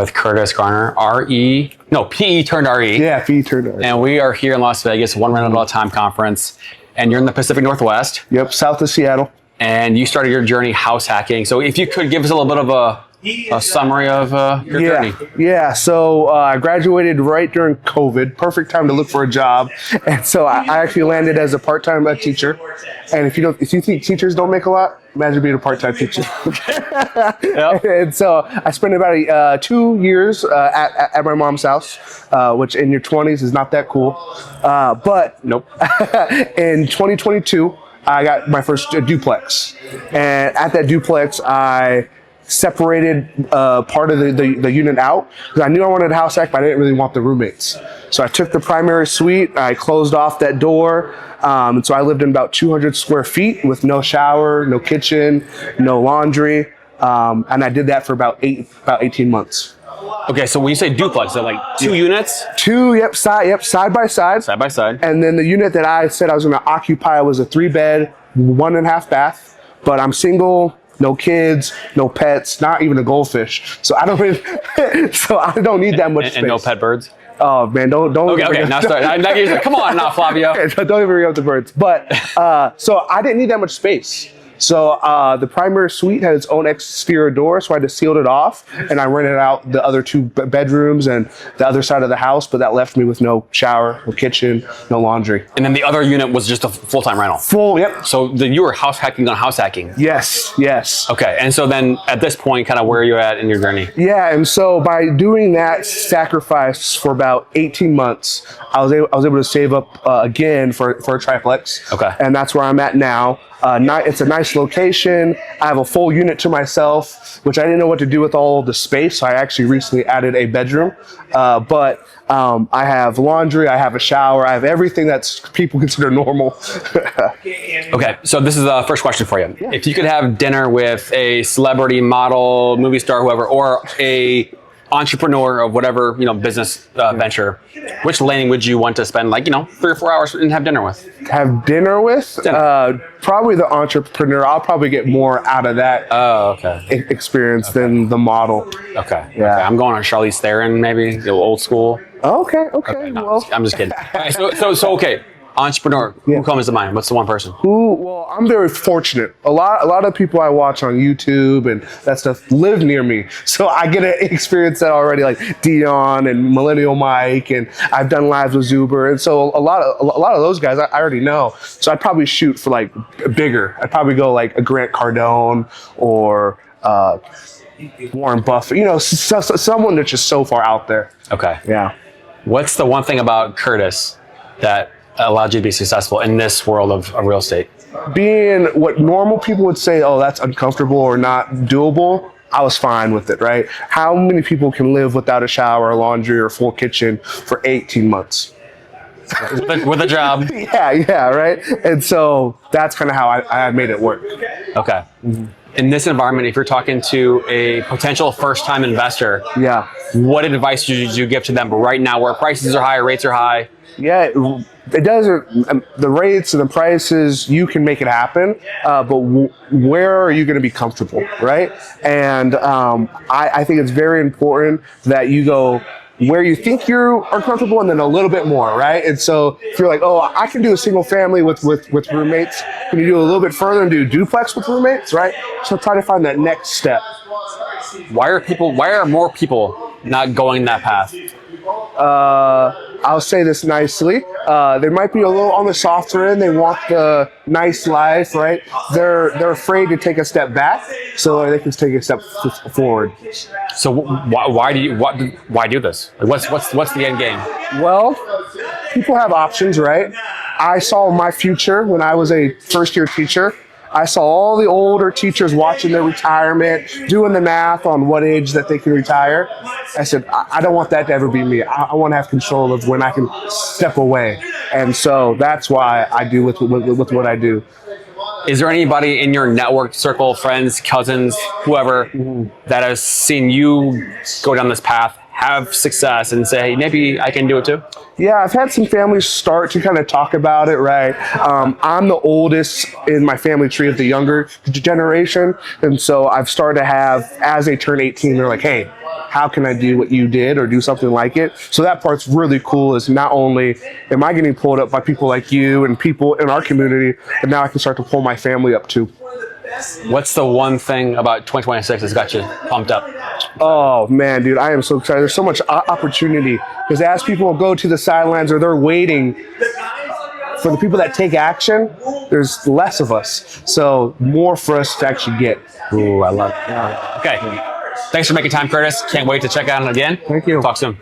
with Curtis Garner, PE turned RE. Yeah, PE turned RE. And we are here in Las Vegas, One Rental at a Time conference. And you're in the Pacific Northwest. Yep, south of Seattle. And you started your journey house hacking. So if you could give us a little bit of a summary of your journey. Yeah, so I graduated right during COVID, perfect time to look for a job. And so I actually landed as a part-time teacher. And if you think teachers don't make a lot, imagine being a part-time teacher. Yep. And so I spent about 2 years at my mom's house, which in your 20s is not that cool. But nope. In 2022, I got my first duplex. And at that duplex, I separated part of the unit out because I knew I wanted a house hack, but I didn't really want the roommates. So I took the primary suite, I closed off that door, and so I lived in about 200 square feet with no shower, no kitchen, no laundry, and I did that for about 18 months. Okay, so when you say duplex, they're like two units? Side by side. Side by side. And then the unit that I said I was going to occupy was a 3-bed, 1.5 bath, but I'm single. No kids, no pets, not even a goldfish. So I don't need that much space. And no pet birds? Oh man, don't. Okay. Now start. Come on, now, Flavio. Don't even bring up the birds. But so I didn't need that much space. So the primary suite had its own exterior door, so I just sealed it off, and I rented out the other 2 bedrooms and the other side of the house, but that left me with no shower, no kitchen, no laundry. And then the other unit was just a full-time rental? Yep. So you were house hacking on house hacking? Yes. Okay, and so then at this point, kind of where are you at in your journey? Yeah, and so by doing that sacrifice for about 18 months, I was able to save up again for a triplex. Okay. And that's where I'm at now. It's a nice location. I have a full unit to myself, which I didn't know what to do with all the space. So I actually recently added a bedroom. But I have laundry, I have a shower, I have everything that's people consider normal. Okay, so this is the first question for you. Yeah. If you could have dinner with a celebrity, model, movie star, whoever, or a entrepreneur of whatever business venture, which lane would you want to spend 3 or 4 hours and have dinner with? Have dinner with? Probably the entrepreneur. I'll probably get more out of that experience than the model. Okay. Yeah. Okay. I'm going on Charlize Theron, maybe the old school. Okay. No, Well, I'm just kidding. All right, so okay. Entrepreneur. Who comes to mind? What's the one person? Well, I'm very fortunate. A lot of people I watch on YouTube and that stuff live near me, so I get to experience that already. Like Dion and Millennial Mike, and I've done lives with Zuber, and so a lot of those guys I already know. So I'd probably shoot for bigger. I'd probably go like a Grant Cardone or Warren Buffett. Someone that's just so far out there. Okay. Yeah. What's the one thing about Curtis that allowed you to be successful in this world of real estate? Being what normal people would say, oh, that's uncomfortable or not doable, I was fine with it, right? How many people can live without a shower, laundry, or full kitchen for 18 months? With a job. Yeah, right? And so that's kind of how I made it work. Okay. Mm-hmm. In this environment, if you're talking to a potential first-time investor, what advice would you give to them right now where prices are high, rates are high? Yeah, it does. The rates and the prices, you can make it happen, but where are you going to be comfortable, right? And I think it's very important that you go where you think you are comfortable and then a little bit more, right? And so if you're like, oh, I can do a single family with roommates, can you do a little bit further and do duplex with roommates, right? So try to find that next step. Why are more people not going that path? I'll say this nicely. They might be a little on the softer end. They want the nice life, right? They're afraid to take a step back, so they can take a step forward. So why do this? What's the end game? Well, people have options, right? I saw my future when I was a first-year teacher. I saw all the older teachers watching their retirement, doing the math on what age that they can retire. I said, I don't want that to ever be me. I want to have control of when I can step away. And so that's why I do with what I do. Is there anybody in your network circle, friends, cousins, whoever, that has seen you go down this path, have success, and say, hey, maybe I can do it too? Yeah, I've had some families start to kind of talk about it, right? I'm the oldest in my family tree of the younger generation. And so I've started to have, as they turn 18, they're like, hey, how can I do what you did or do something like it? So that part's really cool, is not only am I getting pulled up by people like you and people in our community, but now I can start to pull my family up too. What's the one thing about 2026 that's got you pumped up? Oh man, dude, I am so excited. There's so much opportunity, because as people go to the sidelines or they're waiting for the people that take action, there's less of us. So more for us to actually get. Ooh, I love it. Okay. Thanks for making time, Curtis. Can't wait to check out it again. Thank you. Talk soon.